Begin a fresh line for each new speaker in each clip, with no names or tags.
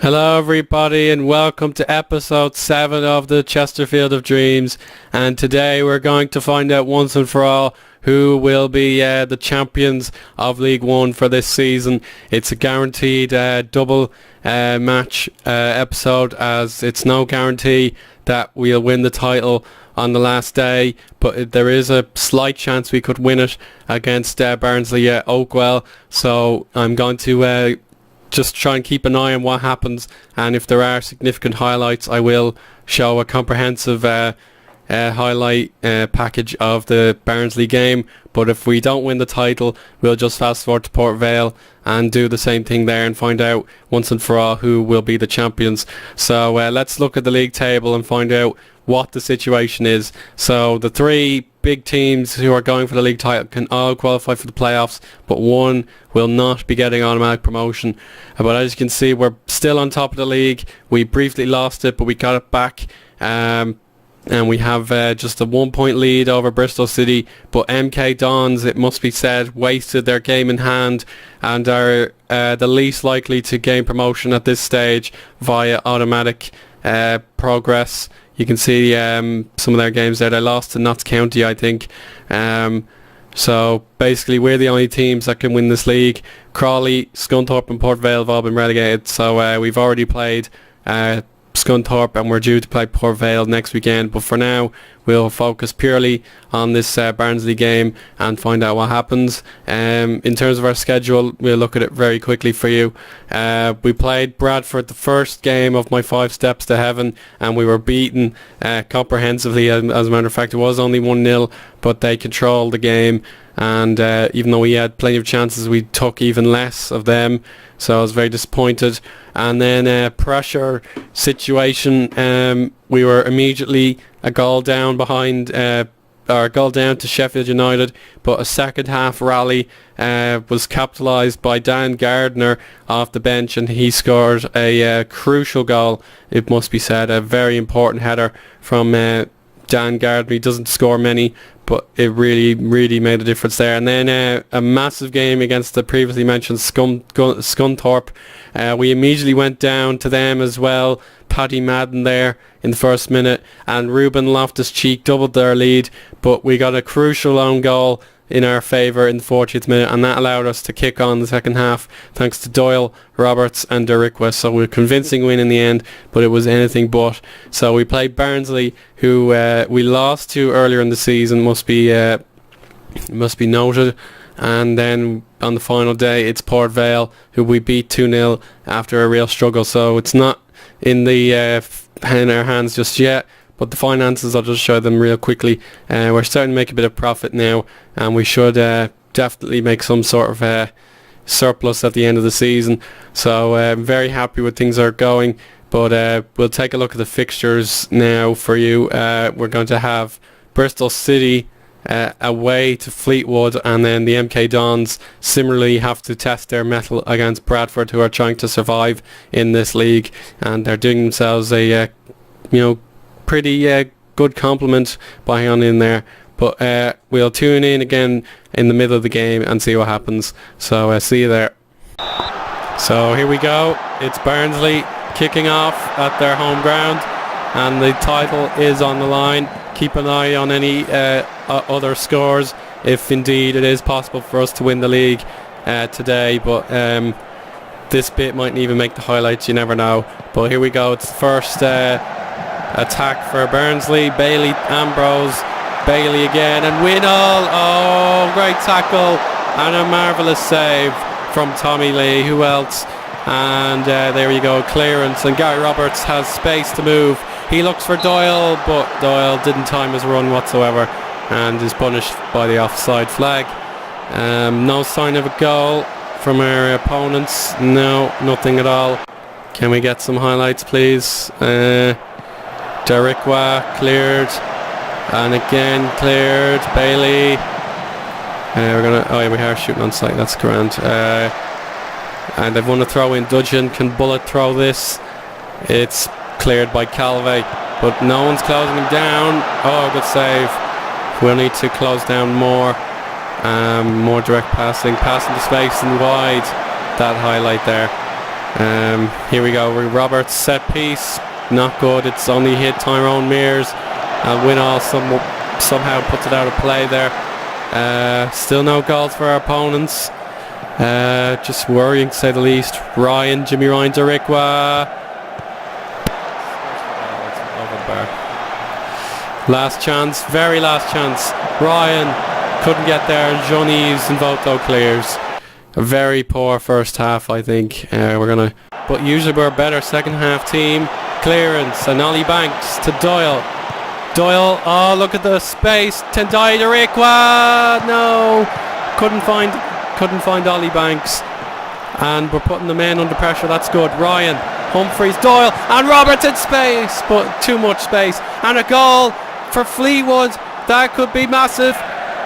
Hello everybody and welcome to episode 7 of the Chesterfield of Dreams, and today we're going to find out once and for all who will be the champions of League One for this season. It's a guaranteed double match episode, as it's no guarantee that we'll win the title on the last day, but there is a slight chance we could win it against Barnsley Oakwell. So I'm going to just try and keep an eye on what happens, and if there are significant highlights I will show a comprehensive highlight package of the Barnsley game. But if we don't win the title, we'll just fast forward to Port Vale and do the same thing there and find out once and for all who will be the champions. So let's look at the league table and find out what the situation is. So the three big teams who are going for the league title can all qualify for the playoffs, but one will not be getting automatic promotion. But as you can see, we're still on top of the league. We briefly lost it, but we got it back. And we have just a 1 point lead over Bristol City, but MK Dons, it must be said, wasted their game in hand and are the least likely to gain promotion at this stage via automatic progress. You can see some of their games there. They lost to Notts County, I think. So basically we're the only teams that can win this league. Crawley, Scunthorpe and Port Vale have all been relegated, so we've already played Scunthorpe and we're due to play Port Vale next weekend. But for now we'll focus purely on this Barnsley game and find out what happens. In terms of our schedule, we'll look at it very quickly for you. We played Bradford the first game of my 5 steps to heaven, and we were beaten comprehensively. As a matter of fact, it was only 1-0, but they controlled the game, and even though we had plenty of chances, we took even less of them, so I was very disappointed. And then pressure situation, we were immediately a goal down behind, or a goal down to Sheffield United, but a second half rally was capitalised by Dan Gardner off the bench, and he scored a crucial goal, it must be said, a very important header from Dan Gardner. He doesn't score many, but it really made a difference there. And then a massive game against the previously mentioned Scunthorpe. We immediately went down to them as well. Paddy Madden there in the first minute, and Ruben Loftus-Cheek doubled their lead, but we got a crucial own goal in our favour in the 40th minute, and that allowed us to kick on the second half thanks to Doyle, Roberts and Derrickwa. So we were a convincing win in the end, but it was anything but. So we played Barnsley, who we lost to earlier in the season, must be noted. And then on the final day it's Port Vale, who we beat 2-0 after a real struggle. So it's not in our hands just yet, but the finances, I'll just show them real quickly. We're starting to make a bit of profit now, and we should definitely make some sort of surplus at the end of the season. So I'm very happy with things are going. But we'll take a look at the fixtures now for you. We're going to have Bristol City away to Fleetwood, and then the MK Dons similarly have to test their mettle against Bradford, who are trying to survive in this league, and they're doing themselves a pretty good compliment by hanging in there. But we'll tune in again in the middle of the game and see what happens. So see you there. So here we go. It's Barnsley kicking off at their home ground, and the title is on the line. Keep an eye on any other scores if indeed it is possible for us to win the league today, but this bit mightn't even make the highlights, you never know. But here we go. It's the first attack for Barnsley. Bailey, Ambrose, Bailey again, and Winnall. Oh, great tackle and a marvellous save from Tommy Lee. Who else? And there you go, clearance, and Gary Roberts has space to move. He looks for Doyle, but Doyle didn't time his run whatsoever and is punished by the offside flag. No sign of a goal from our opponents. No, nothing at all. Can we get some highlights, please? Derrickwa cleared, and again cleared. Bailey. We are shooting on sight. That's grand. And they've won a throw in. Dudgeon can bullet throw this. It's cleared by Calvey, but no one's closing him down. Oh, good save. We'll need to close down more. More direct passing to space and wide. That highlight there. Here we go. Roberts set piece, not good. It's only hit Tyrone Mears, and Winall somehow puts it out of play there. Still no goals for our opponents. Just worrying to say the least. Jimmy Ryan Darikwa. Over the bar. Last chance, very last chance. Ryan couldn't get there, and Johnny's and Voto clears. A very poor first half, I think. But usually we're a better second half team. Clearance, and Ollie Banks to Doyle. Doyle, oh look at the space. Tendai Darikwa, no, couldn't find Ollie Banks, and we're putting the men under pressure. That's good. Ryan, Humphreys, Doyle, and Roberts in space, but too much space, and a goal for Fleetwood. That could be massive.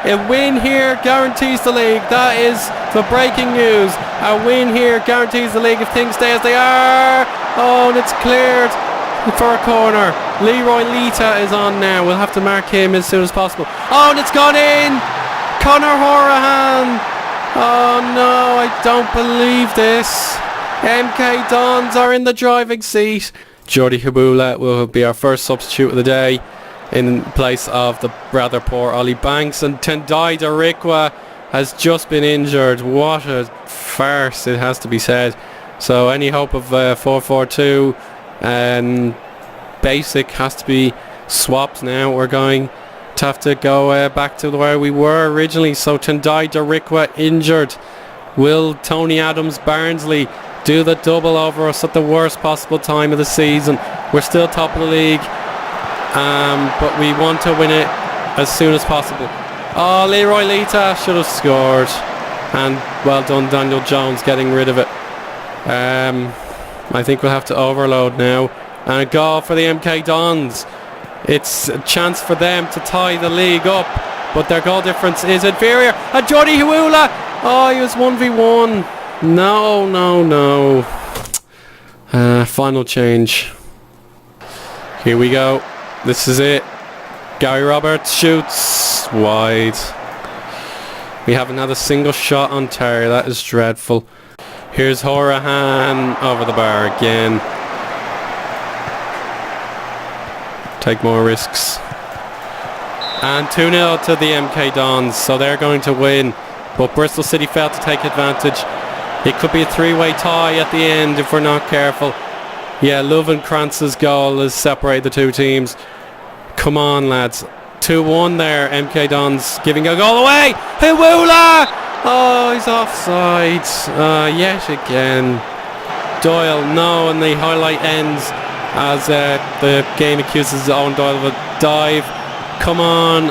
A win here guarantees the league. That is the breaking news. A win here guarantees the league if things stay as they are. Oh, and it's cleared for a corner. Leroy Lita is on now. We'll have to mark him as soon as possible. Oh, and it's gone in. Conor Horahan. Oh no, I don't believe this. MK Dons are in the driving seat. Jordi Habula will be our first substitute of the day in place of the rather poor Ollie Banks, and Tendai Darikwa has just been injured. What a farce, it has to be said. So any hope of 4-4-2 and basic has to be swapped now. We're going to have to go back to where we were originally. So Tendai Darikwa injured. Will Tony Adams Barnsley do the double over us at the worst possible time of the season? We're still top of the league, but we want to win it as soon as possible. Oh, Leroy Lita should have scored, and well done Daniel Jones getting rid of it. I think we'll have to overload now, and a goal for the MK Dons. It's a chance for them to tie the league up, but their goal difference is inferior. And Jordi Hawula, oh, he was 1v1. No. Final change. Here we go. This is it. Gary Roberts shoots wide. We haven't had a single shot on target. That is dreadful. Here's Horahan over the bar again. Take more risks. And 2-0 to the MK Dons, so they're going to win. But Bristol City failed to take advantage. It could be a three-way tie at the end if we're not careful. Yeah, Lovenkrantz's goal has separated the two teams. Come on, lads. 2-1 there. MK Dons giving a goal away. Hawula! Oh, he's offside. Yet again. Doyle, no, and the highlight ends as the game accuses Owen Doyle of a dive. Come on.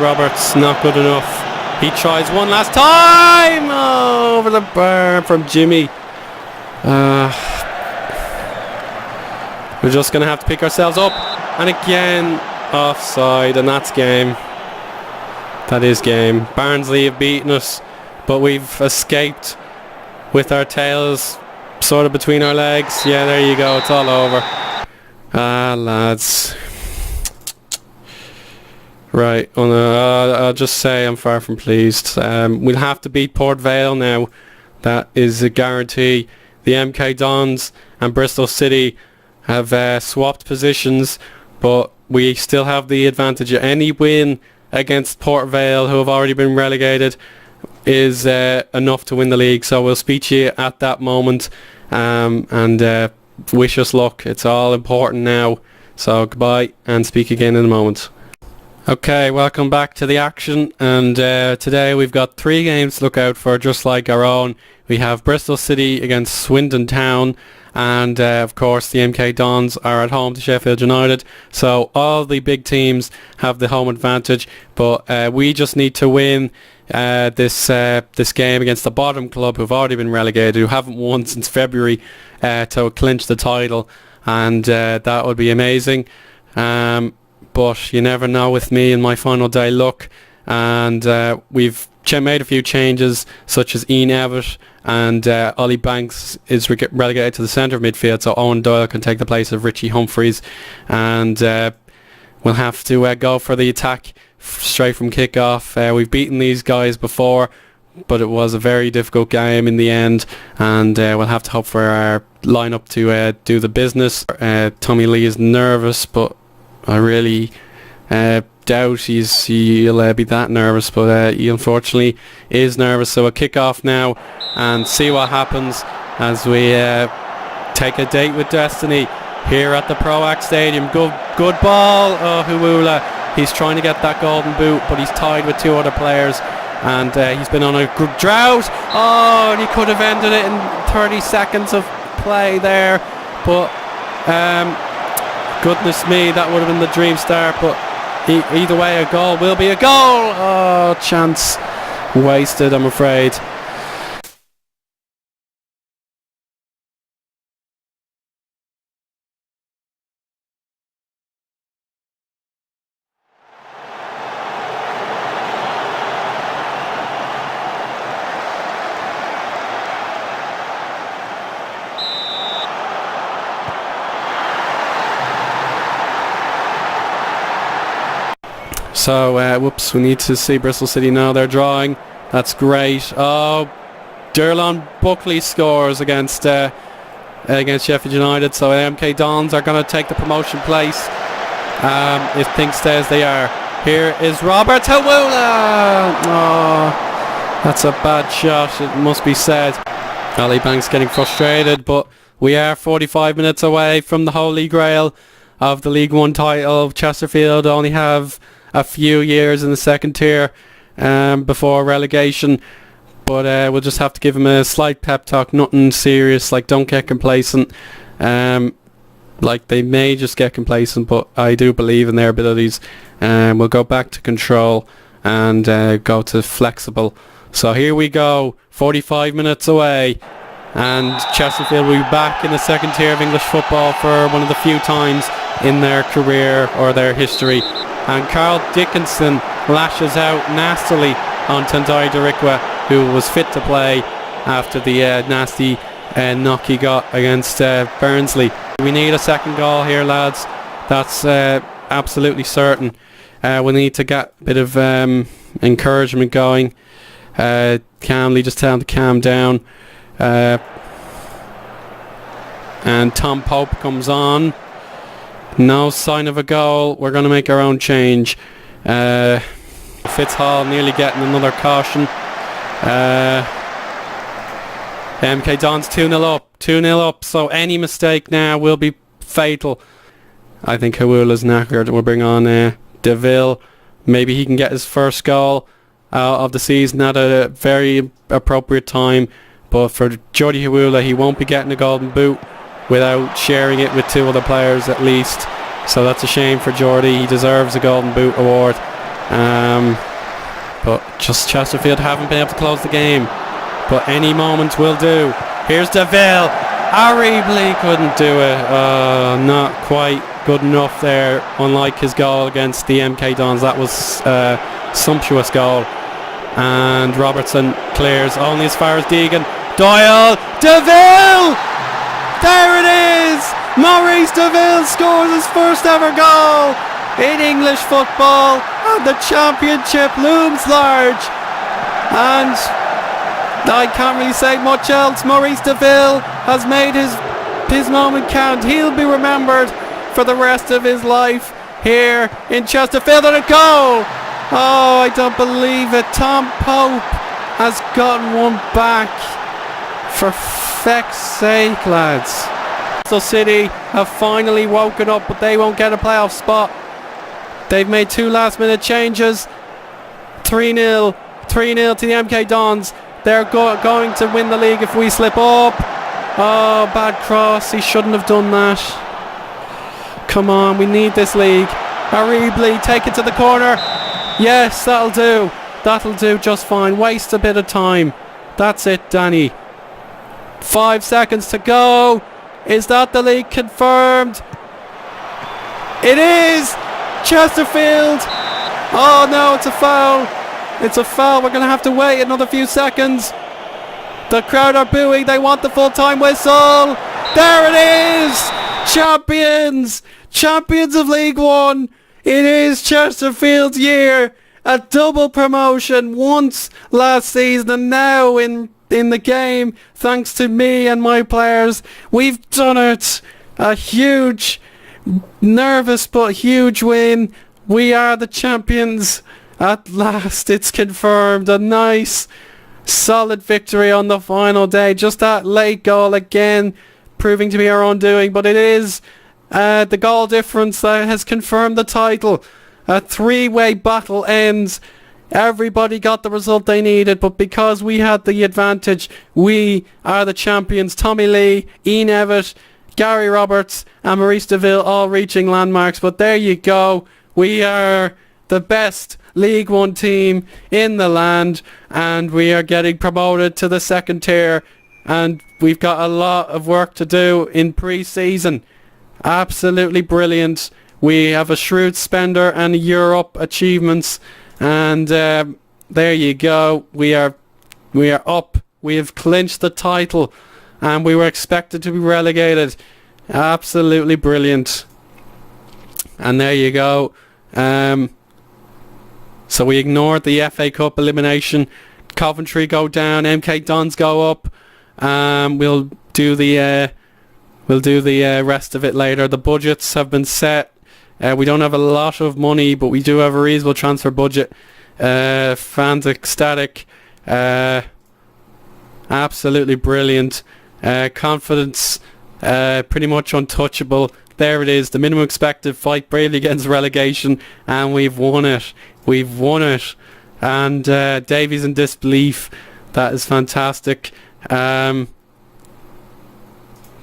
Roberts, not good enough. He tries one last time. Oh, over the bar from Jimmy. We're just going to have to pick ourselves up. And again, offside, and that's game. That is game. Barnsley have beaten us, but we've escaped with our tails sort of between our legs. Yeah, there you go. It's all over. Lads. Right, I'll just say I'm far from pleased. We'll have to beat Port Vale now. That is a guarantee. The MK Dons and Bristol City have swapped positions, but we still have the advantage. Any win against Port Vale, who have already been relegated, is enough to win the league. So we'll speak to you at that moment, and wish us luck. It's all important now. So goodbye, and speak again in a moment. Okay, welcome back to the action, and today we've got 3 games to look out for, just like our own. We have Bristol City against Swindon Town, and of course the MK Dons are at home to Sheffield United, so all the big teams have the home advantage, but we just need to win this game against the bottom club who've already been relegated, who haven't won since February, to clinch the title, and that would be amazing. But you never know with me in my final day luck, and we've made a few changes, such as Ian Evatt, and Ollie Banks is relegated to the centre of midfield, so Owen Doyle can take the place of Richie Humphreys, and we'll have to go for the attack straight from kick-off. We've beaten these guys before, but it was a very difficult game in the end, and we'll have to hope for our lineup to do the business. Tommy Lee is nervous, but I really doubt he'll be that nervous, but he unfortunately is nervous. So a kick-off now, and see what happens as we take a date with destiny here at the Proac Stadium. Good ball. Oh, Huula, he's trying to get that golden boot, but he's tied with two other players, and he's been on a good drought. Oh, and he could have ended it in 30 seconds of play there, but goodness me, that would have been the dream start. But either way, a goal will be a goal. Oh, chance wasted, I'm afraid. So, whoops, we need to see Bristol City now. They're drawing. That's great. Oh, Derlon Buckley scores against Sheffield United. So MK Dons are going to take the promotion place if things stay as they are. Here is Robert Hawula. Oh, that's a bad shot, it must be said. Ali Banks getting frustrated, but we are 45 minutes away from the holy grail of the League One title. Chesterfield only have a few years in the second tier before relegation, but we'll just have to give him a slight pep talk. Nothing serious, like don't get complacent. Like they may just get complacent, but I do believe in their abilities, and we'll go back to control and go to flexible. So here we go, 45 minutes away, and Chesterfield will be back in the second tier of English football for one of the few times in their career or their history. And Carl Dickinson lashes out nastily on Tendai Darikwa, who was fit to play after the nasty knock he got against Barnsley. We need a second goal here, lads. That's absolutely certain. We need to get a bit of encouragement going. Calmly, just tell him to calm down. And Tom Pope comes on. No sign of a goal. We're going to make our own change. Fitzhall nearly getting another caution. MK Dons 2-0 up. 2-0 up. So any mistake now will be fatal. I think Hawula's knackered. We'll bring on DeVille. Maybe he can get his first goal of the season at a very appropriate time. But for Jordi Hawula, he won't be getting a golden boot without sharing it with two other players at least. So that's a shame for Jordy. He deserves a Golden Boot award. But just Chesterfield haven't been able to close the game. But any moment will do. Here's DeVille. Horribly couldn't do it. Not quite good enough there. Unlike his goal against the MK Dons. That was a sumptuous goal. And Robertson clears only as far as Deegan. Doyle. DeVille! There it is! Maurice DeVille scores his first ever goal in English football, and the championship looms large. And I can't really say much else. Maurice DeVille has made his moment count. He'll be remembered for the rest of his life here in Chesterfield. And a goal! Oh, I don't believe it. Tom Pope has gotten one back. For feck's sake, lads. Bristol City have finally woken up, but they won't get a playoff spot. They've made two last minute changes. 3-0 to the MK Dons. They're going to win the league if we slip up. Oh, bad cross. He shouldn't have done that. Come on, we need this league. Horribly, take it to the corner. Yes, that'll do. That'll do just fine. Waste a bit of time. That's it, Danny. 5 seconds to go. Is that the league confirmed? It is! Chesterfield! Oh no, it's a foul. It's a foul. We're going to have to wait another few seconds. The crowd are booing. They want the full-time whistle. There it is! Champions! Champions of League One! It is Chesterfield's year. a double promotion once last season and now in the game, thanks to me and my players. We've done it. A huge, nervous but huge win. We are the champions. At last, it's confirmed. A nice, solid victory on the final day. Just that late goal again, proving to be our own doing. But it is the goal difference that has confirmed the title. A three-way battle ends. Everybody got the result they needed, but because we had the advantage, we are the champions. Tommy Lee, Ian Evatt, Gary Roberts and Maurice DeVille all reaching landmarks. But there you go. We are the best League One team in the land, and we are getting promoted to the second tier, and we've got a lot of work to do in pre-season. Absolutely brilliant. We have a shrewd spender and Europe achievements, and there you go. We are up. We have clinched the title, and we were expected to be relegated. Absolutely brilliant. And there you go. So we ignored the FA Cup elimination. Coventry go down, MK Dons go up. We'll do the rest of it later. The budgets have been set. We don't have a lot of money, but we do have a reasonable transfer budget. Fans ecstatic. Absolutely brilliant. Confidence pretty much untouchable. There it is, the minimum expected, fight bravely against relegation, and we've won it. We've won it. And Davies in disbelief. That is fantastic. There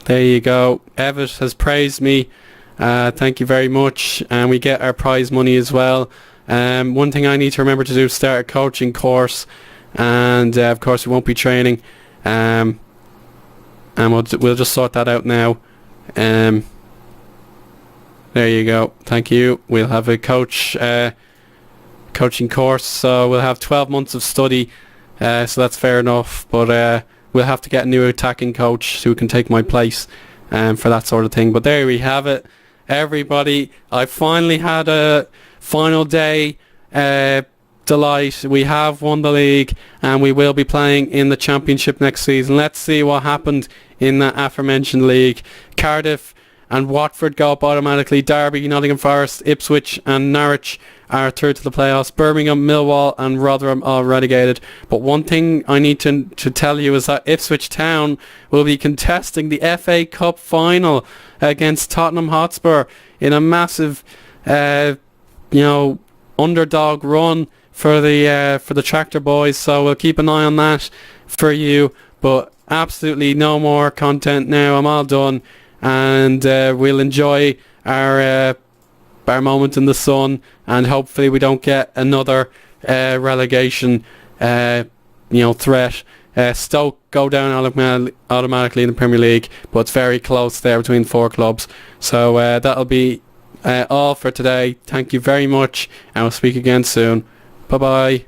you go. Evatt has praised me. Thank you very much. And we get our prize money as well. One thing I need to remember to do is start a coaching course. And of course we won't be training. And we'll just sort that out now. There you go. Thank you. We'll have a coaching course, so we'll have 12 months of study, so that's fair enough, but we'll have to get a new attacking coach who can take my place for that sort of thing. But there we have it, everybody. I finally had a final day delight. We have won the league, and we will be playing in the championship next season. Let's see what happened in that aforementioned league. Cardiff and Watford go up automatically. Derby, Nottingham Forest, Ipswich and Norwich are third to the playoffs. Birmingham, Millwall and Rotherham are relegated. But one thing I need to tell you is that Ipswich Town will be contesting the FA Cup final against Tottenham Hotspur in a massive underdog run for the Tractor Boys. So we'll keep an eye on that for you. But absolutely no more content now. I'm all done. And we'll enjoy our moment in the sun, and hopefully we don't get another relegation threat. Stoke go down automatically in the Premier League, but it's very close there between four clubs. So that'll be all for today. Thank you very much, and we'll speak again soon. Bye bye.